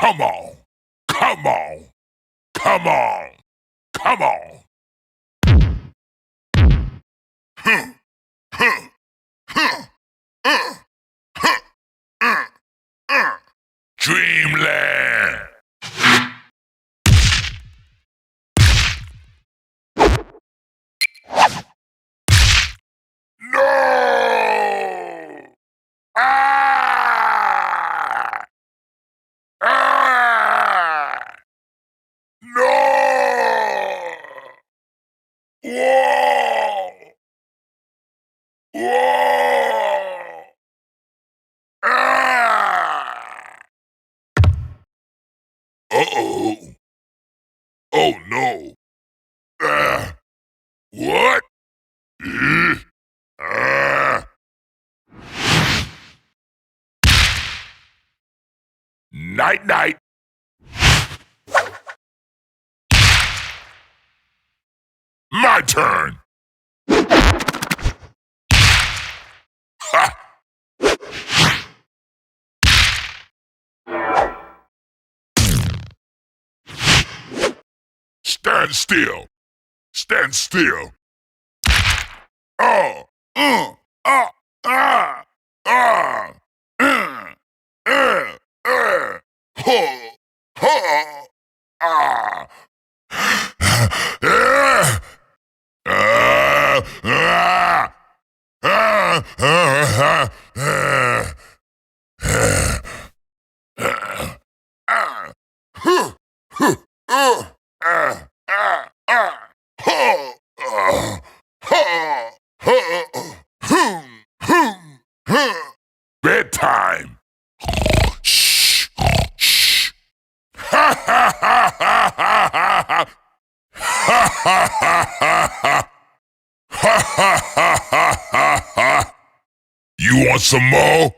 Come on. Come on. Come on. Come on. Huh. Huh. Huh. Huh. Dreamland. No! Ah! Ah! No! Whoa! Whoa! Ah! Uh-oh. Oh no. Ah! What? Ah! Night night. My turn. Ha! Stand still. Stand still. Oh. Ah. Ah. Ah. Ho. Ho. Ah. Bedtime. Shh. Shh. Ha ha ha ha ha ha. Ha ha ha ha ha. Ha ha ha ha ha ha. You want some more?